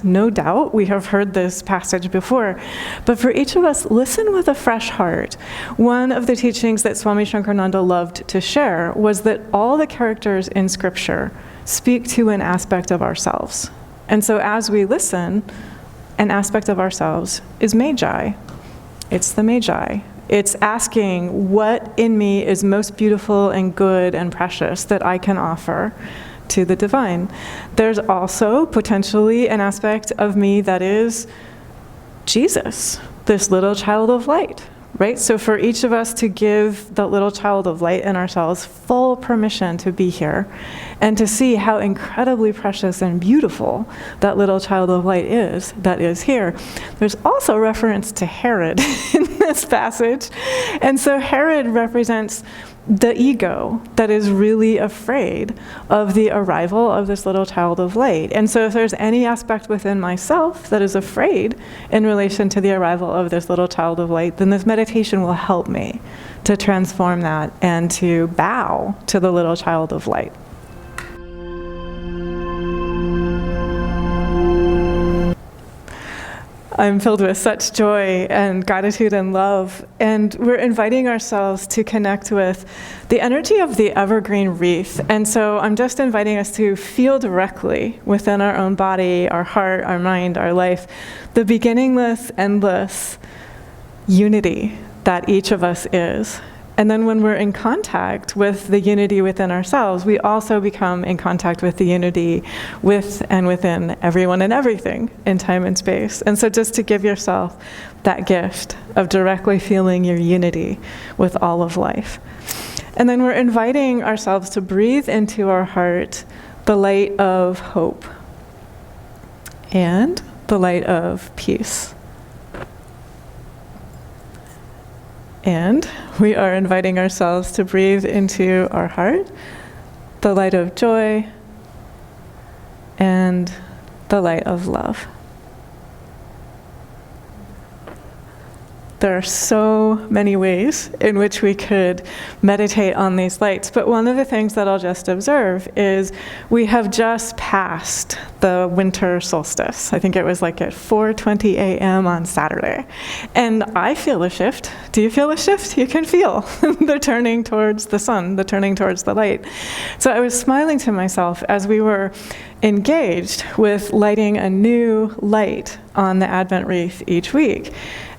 us. No doubt we have heard this passage before, but for each of us, listen with a fresh heart. One of the teachings that Swami Shankarananda loved to share was that all the characters in Scripture speak to an aspect of ourselves. And so as we listen, an aspect of ourselves is magi. It's the magi. It's asking what in me is most beautiful and good and precious that I can offer to the divine. There's also potentially an aspect of me that is Jesus, this little child of light, right? So for each of us to give the little child of light in ourselves full permission to be here and to see how incredibly precious and beautiful that little child of light is that is here. There's also reference to Herod in this passage. And so Herod represents the ego that is really afraid of the arrival of this little child of light. And so if there's any aspect within myself that is afraid in relation to the arrival of this little child of light, then this meditation will help me to transform that and to bow to the little child of light. I'm filled with such joy and gratitude and love, and we're inviting ourselves to connect with the energy of the evergreen wreath. And so I'm just inviting us to feel directly within our own body, our heart, our mind, our life, the beginningless, endless unity that each of us is. And then when we're in contact with the unity within ourselves, we also become in contact with the unity with and within everyone and everything in time and space. And so just to give yourself that gift of directly feeling your unity with all of life. And then we're inviting ourselves to breathe into our heart the light of hope and the light of peace. And we are inviting ourselves to breathe into our heart the light of joy and the light of love. There are so many ways in which we could meditate on these lights, but one of the things that I'll just observe is we have just passed the winter solstice. I think it was like at 4:20 a.m. on Saturday. And I feel a shift. Do you feel a shift? You can feel the turning towards the sun, the turning towards the light. So I was smiling to myself as we were engaged with lighting a new light on the Advent wreath each week.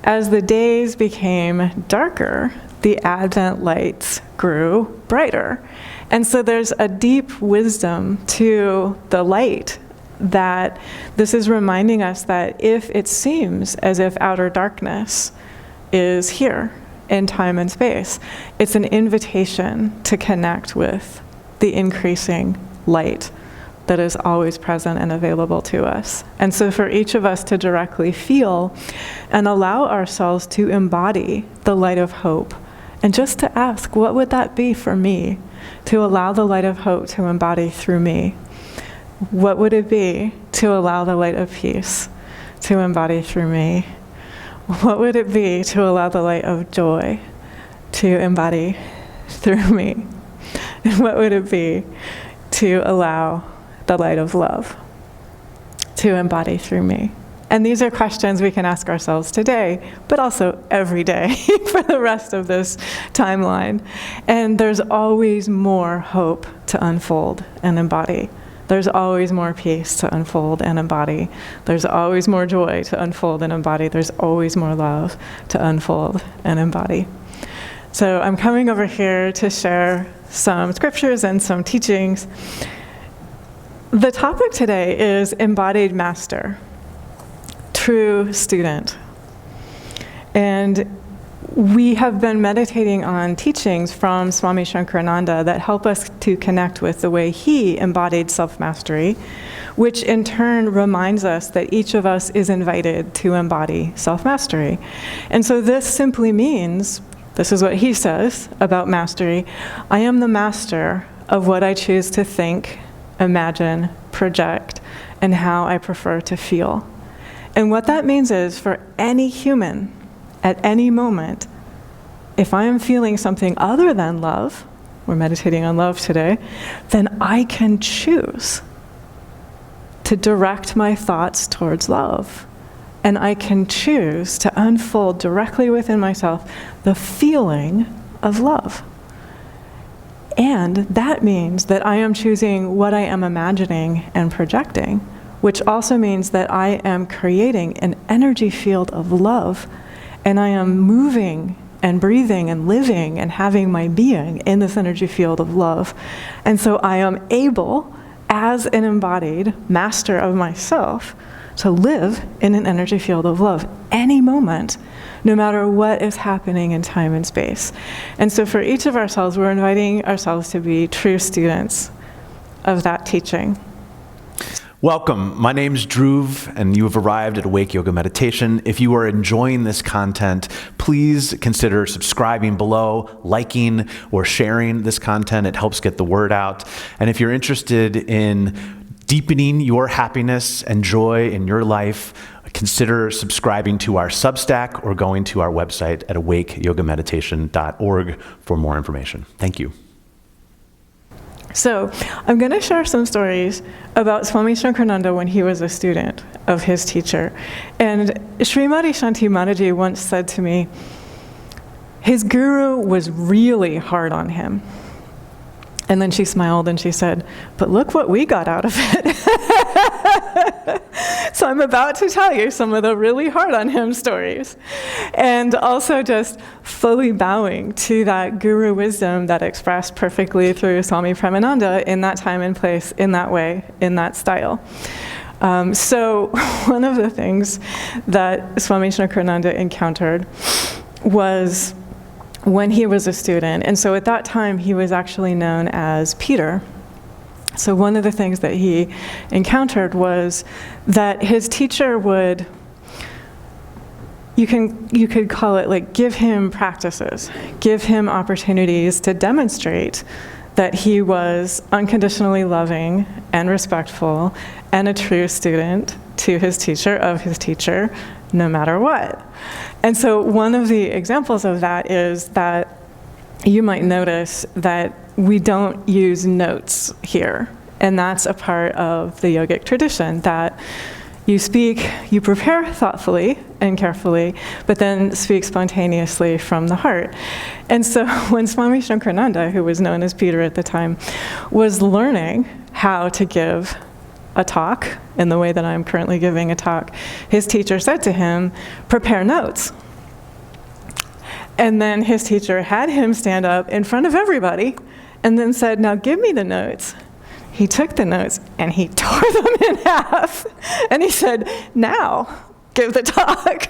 As the days became darker, the Advent lights grew brighter. And so there's a deep wisdom to the light that this is reminding us that if it seems as if outer darkness is here in time and space, it's an invitation to connect with the increasing light that is always present and available to us. And so for each of us to directly feel and allow ourselves to embody the light of hope, and just to ask, what would that be for me? To allow the light of hope to embody through me. What would it be to allow the light of peace to embody through me? What would it be to allow the light of joy to embody through me? And what would it be to allow the light of love to embody through me? And these are questions we can ask ourselves today, but also every day for the rest of this timeline. And there's always more hope to unfold and embody. There's always more peace to unfold and embody. There's always more joy to unfold and embody. There's always more love to unfold and embody. So I'm coming over here to share some scriptures and some teachings. The topic today is embodied master, true student. And we have been meditating on teachings from Swami Shankarananda that help us to connect with the way he embodied self-mastery, which in turn reminds us that each of us is invited to embody self-mastery. And so this simply means, this is what he says about mastery: I am the master of what I choose to think, imagine, project, and how I prefer to feel. And what that means is, for any human, at any moment, if I am feeling something other than love, we're meditating on love today, then I can choose. to direct my thoughts towards love. And I can choose to unfold directly within myself the feeling of love. And that means that I am choosing what I am imagining and projecting, which also means that I am creating an energy field of love, and I am moving and breathing and living and having my being in this energy field of love. And so I am able, as an embodied master of myself, to live in an energy field of love any moment, no matter what is happening in time and space. And so for each of ourselves, we're inviting ourselves to be true students of that teaching. Welcome. My name's Dhruv, and you have arrived at Awake Yoga Meditation. If you are enjoying this content, please consider subscribing below, liking, or sharing this content. It helps get the word out. And if you're interested in deepening your happiness and joy in your life, consider subscribing to our Substack or going to our website at awakeyogameditation.org for more information. Thank you. So I'm going to share some stories about Swami Shankarananda when he was a student of his teacher. And Srimati Shanti Mataji once said to me, his guru was really hard on him. And then she smiled and she said, but look what we got out of it. So I'm about to tell you some of the really hard on him stories. And also just fully bowing to that guru wisdom that expressed perfectly through Swami Premananda in that time and place, in that way, in that style. So one of the things that Swami Shankarananda encountered was when he was a student. And so at that time, he was actually known as Peter. So one of the things that he encountered was that his teacher would, you could call it like, give him practices, give him opportunities to demonstrate that he was unconditionally loving and respectful and a true student to his teacher, of his teacher, no matter what. And so one of the examples of that is that you might notice that we don't use notes here. And that's a part of the yogic tradition, that you speak, you prepare thoughtfully and carefully, but then speak spontaneously from the heart. And so when Swami Shankarananda, who was known as Peter at the time, was learning how to give a talk in the way that I'm currently giving a talk, his teacher said to him, prepare notes. And then his teacher had him stand up in front of everybody and then said, now give me the notes. He took the notes and he tore them in half. And he said, now give the talk.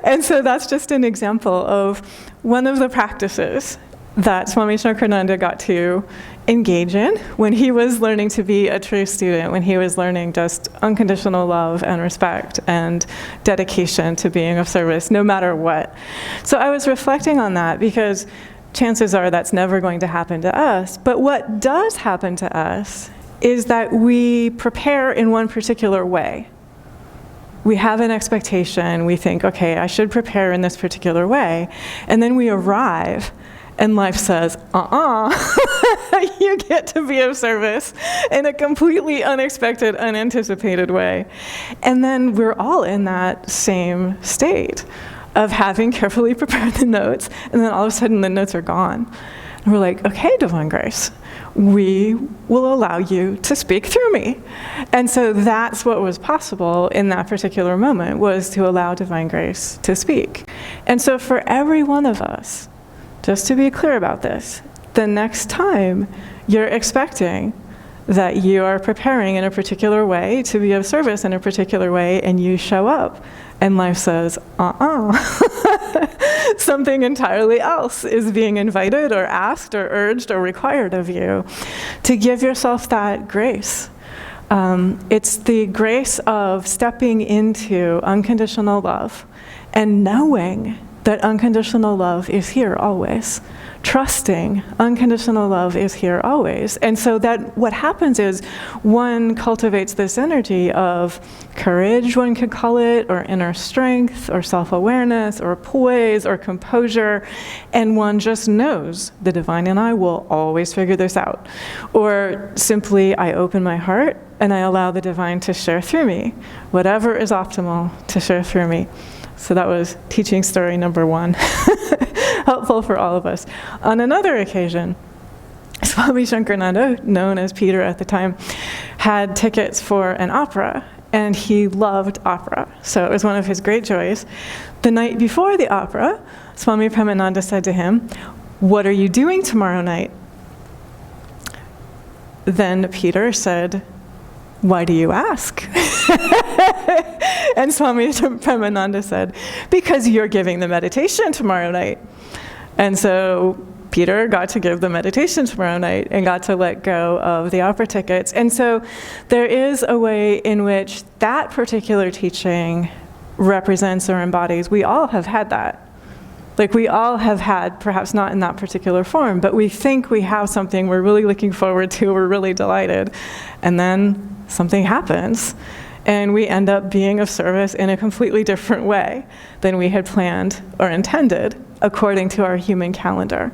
And so that's just an example of one of the practices that Swami Shankarananda got to engage in when he was learning to be a true student, when he was learning just unconditional love and respect and dedication to being of service, no matter what. So I was reflecting on that because chances are that's never going to happen to us. But what does happen to us is that we prepare in one particular way. We have an expectation, we think, okay, I should prepare in this particular way, and then we arrive and life says, you get to be of service in a completely unexpected, unanticipated way. And then we're all in that same state of having carefully prepared the notes, and then all of a sudden the notes are gone. And we're like, okay, Divine Grace, we will allow you to speak through me. And so that's what was possible in that particular moment, was to allow Divine Grace to speak. And so for every one of us, just to be clear about this, the next time you're expecting that you are preparing in a particular way to be of service in a particular way, and you show up and life says, something entirely else is being invited or asked or urged or required of you, to give yourself that grace. It's the grace of stepping into unconditional love and knowing that unconditional love is here always. Trusting unconditional love is here always. And so that what happens is one cultivates this energy of courage, one could call it, or inner strength, or self-awareness, or poise, or composure, and one just knows the divine and I will always figure this out. Or simply, I open my heart and I allow the divine to share through me, whatever is optimal to share through me. So that was teaching story number 1. Helpful for all of us. On another occasion, Swami Shankarananda, known as Peter at the time, had tickets for an opera, and he loved opera. So it was one of his great joys. The night before the opera, Swami Premananda said to him, "What are you doing tomorrow night?" Then Peter said, "Why do you ask?" And Swami Premananda said, "Because you're giving the meditation tomorrow night." And so Peter got to give the meditation tomorrow night and got to let go of the opera tickets. And so there is a way in which that particular teaching represents or embodies. We all have had that. Like we all have had, perhaps not in that particular form, but we think we have something we're really looking forward to, we're really delighted, and then something happens, and we end up being of service in a completely different way than we had planned or intended, according to our human calendar.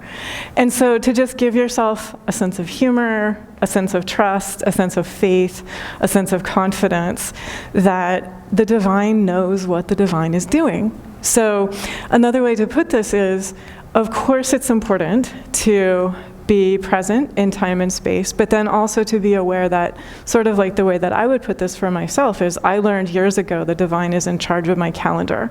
And so to just give yourself a sense of humor, a sense of trust, a sense of faith, a sense of confidence that the divine knows what the divine is doing. So another way to put this is, of course it's important to be present in time and space, but then also to be aware that, sort of like the way that I would put this for myself is, I learned years ago the divine is in charge of my calendar.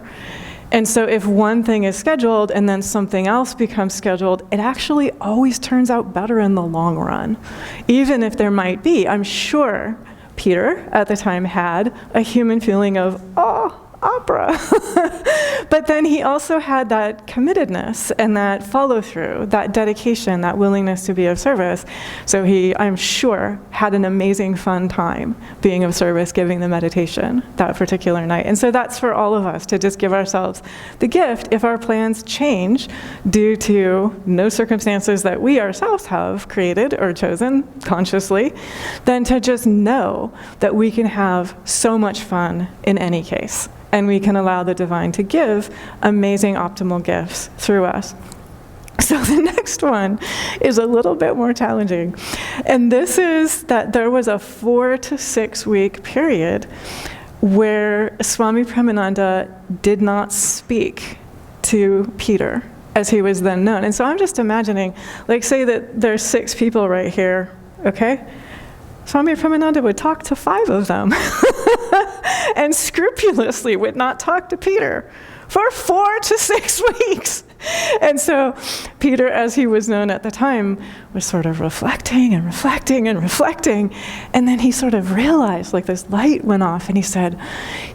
And so if one thing is scheduled and then something else becomes scheduled, it actually always turns out better in the long run. Even if there might be, I'm sure Peter at the time had a human feeling of, oh, opera. But then he also had that committedness and that follow-through, that dedication, that willingness to be of service. So he, I'm sure, had an amazing fun time being of service, giving the meditation that particular night. And so that's for all of us, to just give ourselves the gift, if our plans change due to no circumstances that we ourselves have created or chosen consciously, then to just know that we can have so much fun in any case. And we can allow the divine to give amazing optimal gifts through us. So the next one is a little bit more challenging. And this is that there was a 4 to 6 week period where Swami Premananda did not speak to Peter as he was then known. And so I'm just imagining, like say that there's 6 people right here, okay? Swami Premananda would talk to 5 of them and scrupulously would not talk to Peter for 4 to 6 weeks. And so Peter, as he was known at the time, was sort of reflecting and reflecting and reflecting. And then he sort of realized, like this light went off, and he said,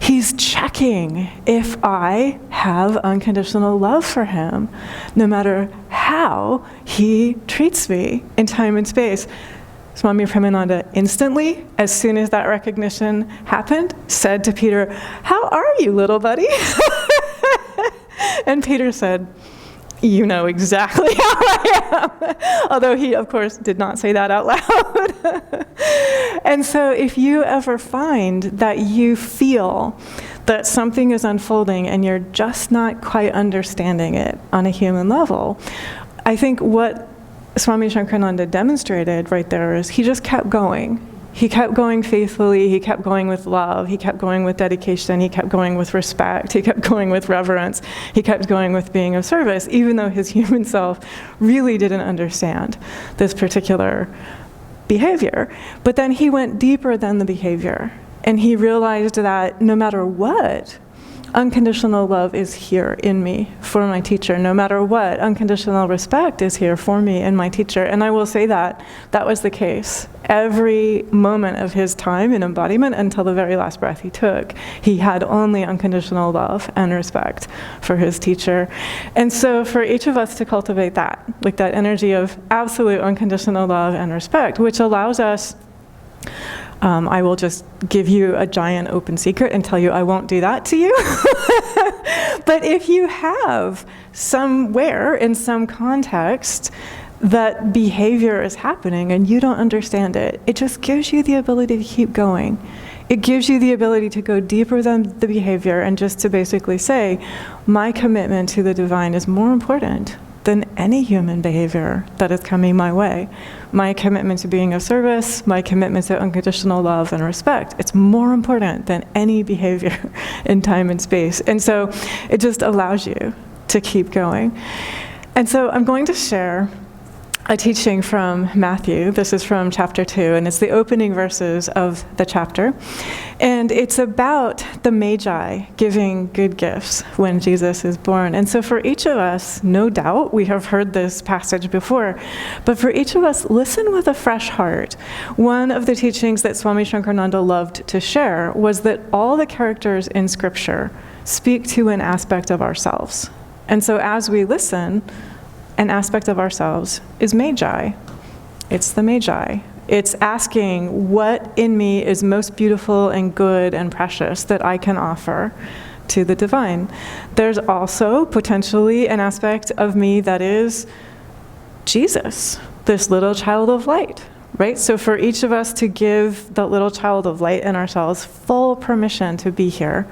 he's checking if I have unconditional love for him, no matter how he treats me in time and space. Swami Premananda instantly, as soon as that recognition happened, said to Peter, "How are you, little buddy?" And Peter said, "You know exactly how I am." Although he, of course, did not say that out loud. And so if you ever find that you feel that something is unfolding and you're just not quite understanding it on a human level, I think what Swami Shankarananda demonstrated right there is he just kept going. He kept going faithfully, he kept going with love, he kept going with dedication, he kept going with respect, he kept going with reverence, he kept going with being of service, even though his human self really didn't understand this particular behavior. But then he went deeper than the behavior, and he realized that no matter what, unconditional love is here in me for my teacher. No matter what, unconditional respect is here for me and my teacher. And I will say that that was the case. Every moment of his time in embodiment until the very last breath he took, he had only unconditional love and respect for his teacher. And so for each of us to cultivate that, like that energy of absolute unconditional love and respect, which allows us I will just give you a giant open secret and tell you I won't do that to you. But if you have somewhere in some context that behavior is happening and you don't understand it, it just gives you the ability to keep going. It gives you the ability to go deeper than the behavior and just to basically say, my commitment to the divine is more important than any human behavior that is coming my way. My commitment to being of service, my commitment to unconditional love and respect, it's more important than any behavior in time and space. And so it just allows you to keep going. And so I'm going to share a teaching from Matthew. This is from chapter 2, and it's the opening verses of the chapter. And it's about the magi giving good gifts when Jesus is born. And so for each of us, no doubt, we have heard this passage before, but for each of us, listen with a fresh heart. One of the teachings that Swami Shankarananda loved to share was that all the characters in Scripture speak to an aspect of ourselves. And so as we listen, an aspect of ourselves is magi. It's the magi. It's asking what in me is most beautiful and good and precious that I can offer to the divine. There's also potentially an aspect of me that is Jesus, this little child of light, right? So for each of us to give the little child of light in ourselves full permission to be here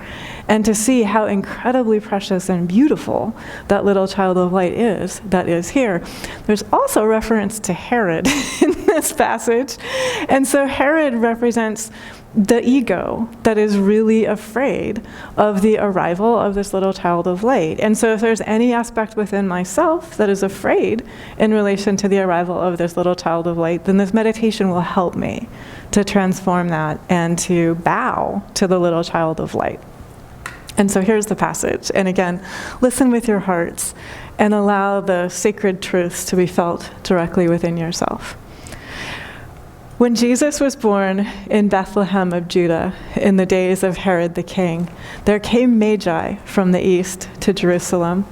and to see how incredibly precious and beautiful that little child of light is that is here. There's also reference to Herod in this passage. And so Herod represents the ego that is really afraid of the arrival of this little child of light. And so if there's any aspect within myself that is afraid in relation to the arrival of this little child of light, then this meditation will help me to transform that and to bow to the little child of light. And so here's the passage. And again, listen with your hearts and allow the sacred truths to be felt directly within yourself. When Jesus was born in Bethlehem of Judah in the days of Herod the king, there came magi from the east to Jerusalem.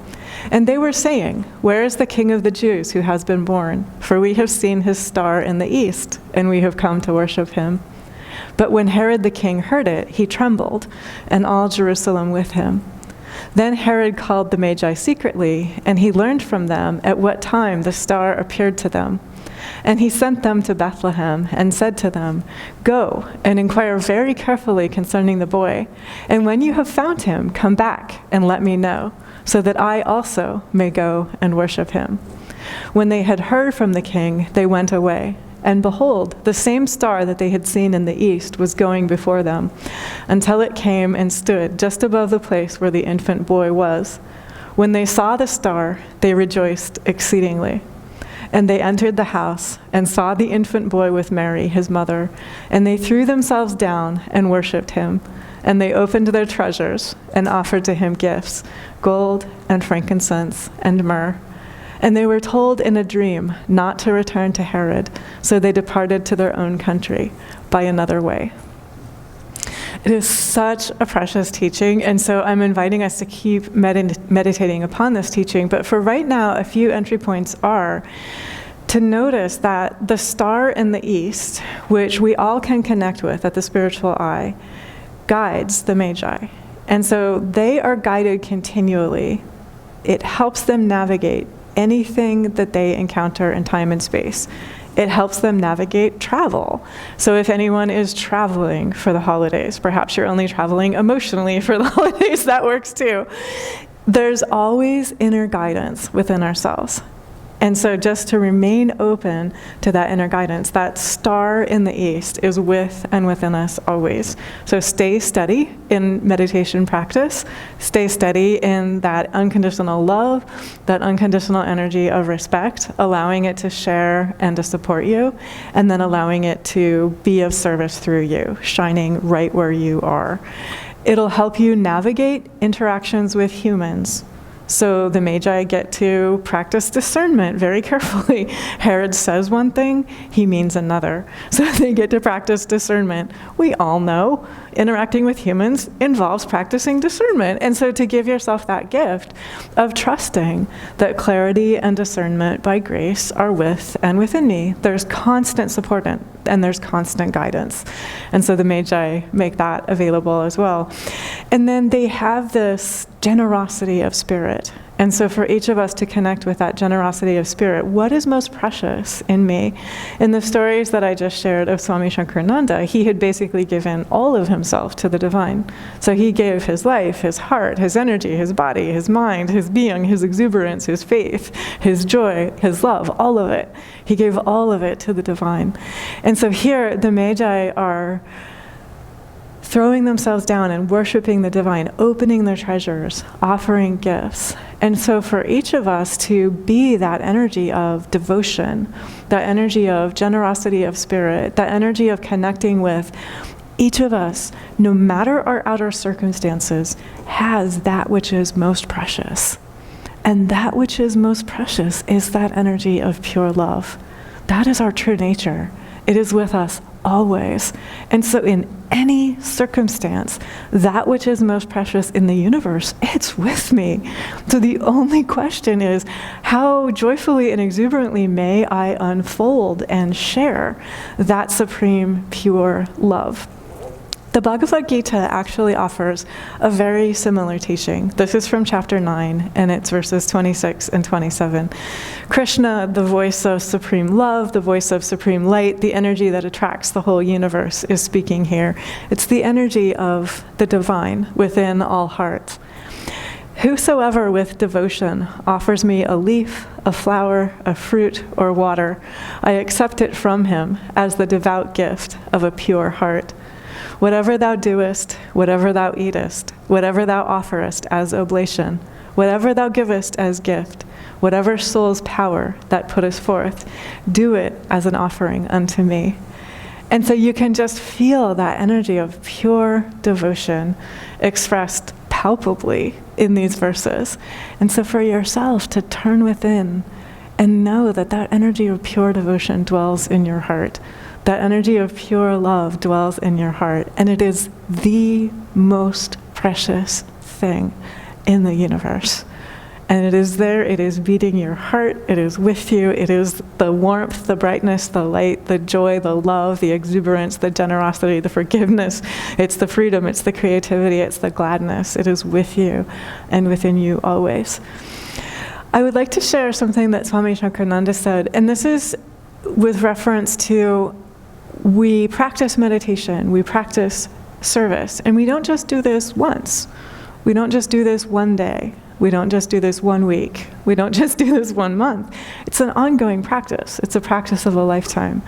And they were saying, "Where is the King of the Jews who has been born? For we have seen his star in the east, and we have come to worship him." But when Herod the king heard it, he trembled, and all Jerusalem with him. Then Herod called the magi secretly, and he learned from them at what time the star appeared to them. And he sent them to Bethlehem and said to them, "Go and inquire very carefully concerning the boy, and when you have found him, come back and let me know, so that I also may go and worship him." When they had heard from the king, they went away. And behold, the same star that they had seen in the east was going before them, until it came and stood just above the place where the infant boy was. When they saw the star, they rejoiced exceedingly. And they entered the house and saw the infant boy with Mary, his mother, and they threw themselves down and worshipped him. And they opened their treasures and offered to him gifts, gold and frankincense and myrrh. And they were told in a dream not to return to Herod, so they departed to their own country by another way. It is such a precious teaching, and so I'm inviting us to keep meditating upon this teaching. But for right now, a few entry points are to notice that the star in the east, which we all can connect with at the spiritual eye, guides the magi. And so they are guided continually. It helps them navigate anything that they encounter in time and space. It helps them navigate travel. So if anyone is traveling for the holidays, perhaps you're only traveling emotionally for the holidays, that works too. There's always inner guidance within ourselves. And so just to remain open to that inner guidance, that star in the east is with and within us always. So stay steady in meditation practice. Stay steady in that unconditional love, that unconditional energy of respect, allowing it to share and to support you, and then allowing it to be of service through you, shining right where you are. It'll help you navigate interactions with humans. So the Magi get to practice discernment very carefully. Herod says one thing, he means another. So they get to practice discernment. We all know interacting with humans involves practicing discernment. And so to give yourself that gift of trusting that clarity and discernment by grace are with and within me, there's constant support and there's constant guidance. And so the magi make that available as well. And then they have this generosity of spirit. And so for each of us to connect with that generosity of spirit, what is most precious in me? In the stories that I just shared of Swami Shankarananda, he had basically given all of himself to the divine. So he gave his life, his heart, his energy, his body, his mind, his being, his exuberance, his faith, his joy, his love, all of it. He gave all of it to the divine. And so here the magi are throwing themselves down and worshiping the divine, opening their treasures, offering gifts. And so for each of us to be that energy of devotion, that energy of generosity of spirit, that energy of connecting with each of us, no matter our outer circumstances, has that which is most precious. And that which is most precious is that energy of pure love. That is our true nature. It is with us always. And so in any circumstance, that which is most precious in the universe, it's with me. So the only question is, how joyfully and exuberantly may I unfold and share that supreme pure love? The Bhagavad Gita actually offers a very similar teaching. This is from chapter 9, and it's verses 26 and 27. Krishna, the voice of supreme love, the voice of supreme light, the energy that attracts the whole universe, is speaking here. It's the energy of the divine within all hearts. Whosoever with devotion offers me a leaf, a flower, a fruit, or water, I accept it from him as the devout gift of a pure heart. Whatever thou doest, whatever thou eatest, whatever thou offerest as oblation, whatever thou givest as gift, whatever soul's power that puttest forth, do it as an offering unto me. And so you can just feel that energy of pure devotion expressed palpably in these verses. And so for yourself to turn within and know that that energy of pure devotion dwells in your heart. That energy of pure love dwells in your heart, and it is the most precious thing in the universe. And it is there, it is beating your heart, it is with you, it is the warmth, the brightness, the light, the joy, the love, the exuberance, the generosity, the forgiveness. It's the freedom, it's the creativity, it's the gladness. It is with you and within you always. I would like to share something that Swami Shankarananda said, and this is with reference to we practice meditation, we practice service, and we don't just do this once. We don't just do this one day. We don't just do this 1 week. We don't just do this 1 month. It's an ongoing practice. It's a practice of a lifetime.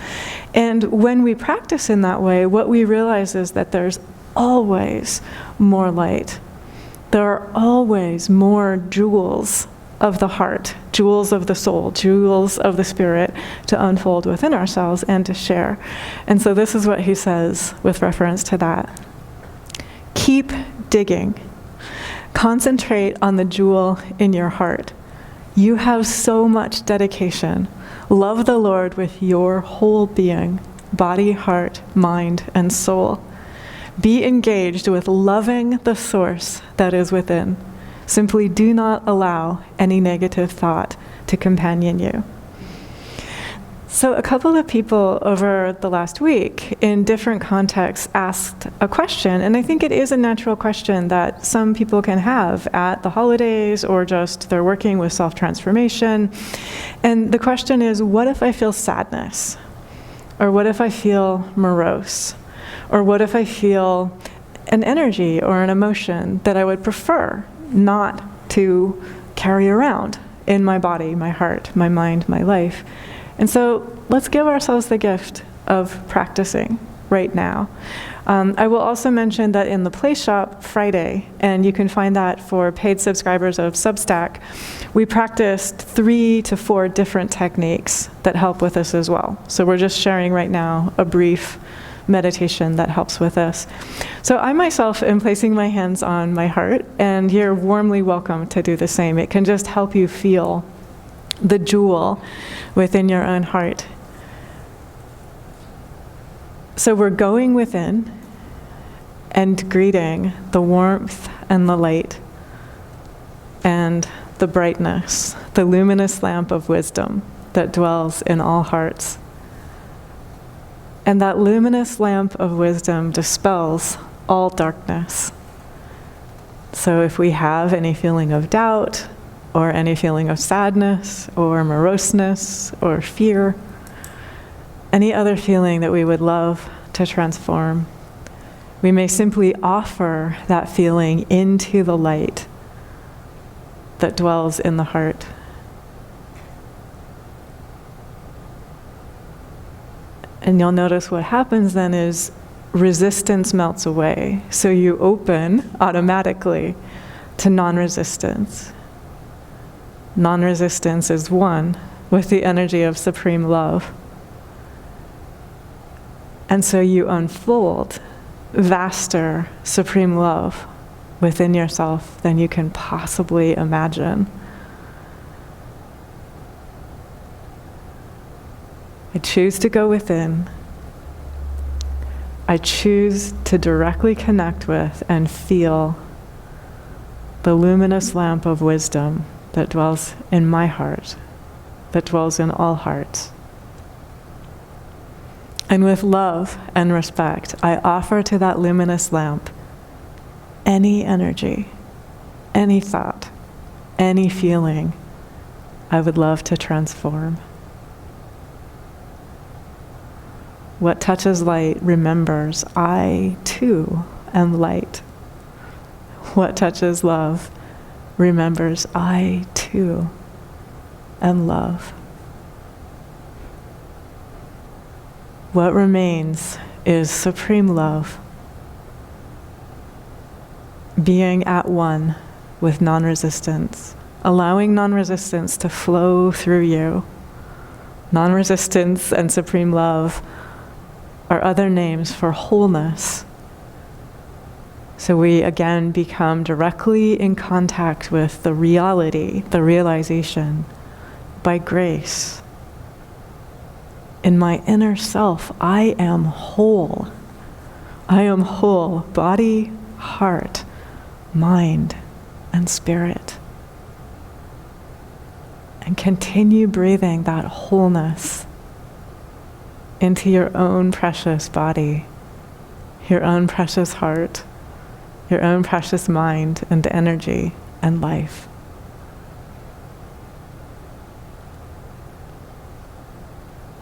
And when we practice in that way, what we realize is that there's always more light. There are always more jewels of the heart, jewels of the soul, jewels of the spirit to unfold within ourselves and to share. And so this is what he says with reference to that. Keep digging. Concentrate on the jewel in your heart. You have so much dedication. Love the Lord with your whole being, body, heart, mind, and soul. Be engaged with loving the source that is within. Simply do not allow any negative thought to companion you. So a couple of people over the last week in different contexts asked a question, and I think it is a natural question that some people can have at the holidays or just they're working with self-transformation. And the question is, what if I feel sadness? Or what if I feel morose? Or what if I feel an energy or an emotion that I would prefer not to carry around in my body, my heart, my mind, my life? And so let's give ourselves the gift of practicing right now. I will also mention that in the Play Shop Friday, and you can find that for paid subscribers of Substack, we practiced 3 to 4 different techniques that help with this as well. So we're just sharing right now a brief meditation that helps with this. So I myself am placing my hands on my heart, and you're warmly welcome to do the same. It can just help you feel the jewel within your own heart. So we're going within, and greeting the warmth and the light and the brightness, the luminous lamp of wisdom that dwells in all hearts. And that luminous lamp of wisdom dispels all darkness. So if we have any feeling of doubt, or any feeling of sadness, or moroseness, or fear, any other feeling that we would love to transform, we may simply offer that feeling into the light that dwells in the heart. And you'll notice what happens then is resistance melts away. So you open automatically to non-resistance. Non-resistance is one with the energy of supreme love. And so you unfold vaster supreme love within yourself than you can possibly imagine. I choose to go within. I choose to directly connect with and feel the luminous lamp of wisdom that dwells in my heart, that dwells in all hearts. And with love and respect, I offer to that luminous lamp any energy, any thought, any feeling I would love to transform. What touches light remembers I too am light. What touches love remembers I too am love. What remains is supreme love, being at one with non-resistance, allowing non-resistance to flow through you. Non-resistance and supreme love are other names for wholeness. So we again become directly in contact with the reality, the realization, by grace. In my inner self, I am whole. I am whole, body, heart, mind, and spirit. And continue breathing that wholeness into your own precious body, your own precious heart, your own precious mind and energy and life.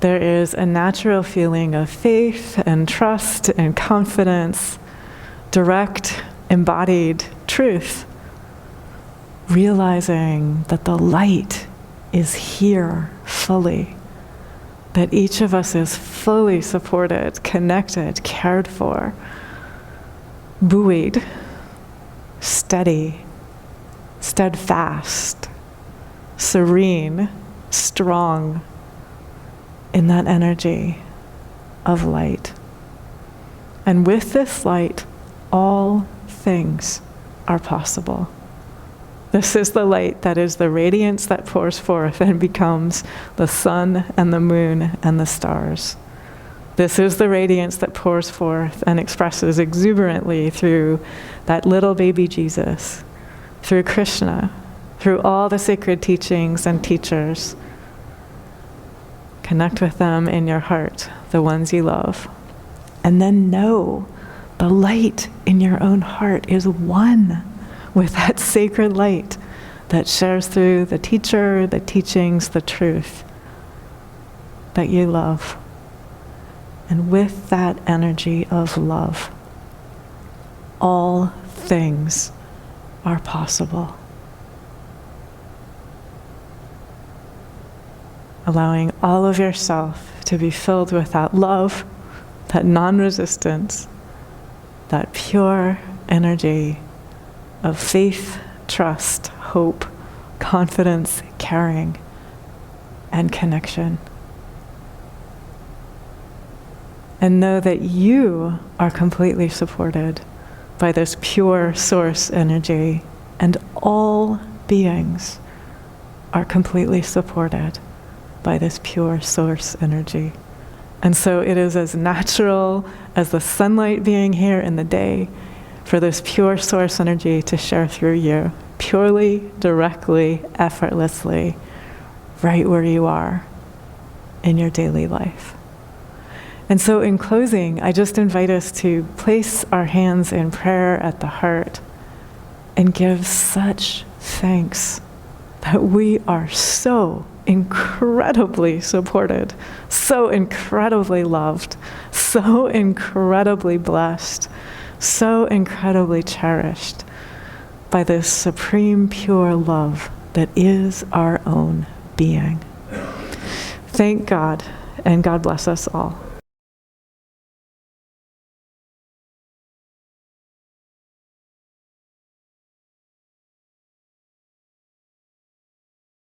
There is a natural feeling of faith and trust and confidence, direct, embodied truth, realizing that the light is here fully, that each of us is fully supported, connected, cared for, buoyed, steady, steadfast, serene, strong in that energy of light. And with this light, all things are possible. This is the light that is the radiance that pours forth and becomes the sun and the moon and the stars. This is the radiance that pours forth and expresses exuberantly through that little baby Jesus, through Krishna, through all the sacred teachings and teachers. Connect with them in your heart, the ones you love. And then know the light in your own heart is one with that sacred light that shares through the teacher, the teachings, the truth that you love. And with that energy of love, all things are possible. Allowing all of yourself to be filled with that love, that non-resistance, that pure energy of faith, trust, hope, confidence, caring, and connection. And know that you are completely supported by this pure source energy, and all beings are completely supported by this pure source energy. And so it is as natural as the sunlight being here in the day. for this pure source energy to share through you, purely, directly, effortlessly, right where you are in your daily life. And so in closing, I just invite us to place our hands in prayer at the heart and give such thanks that we are so incredibly supported, so incredibly loved, so incredibly blessed, so incredibly cherished by this supreme pure love that is our own being. Thank God, and God bless us all.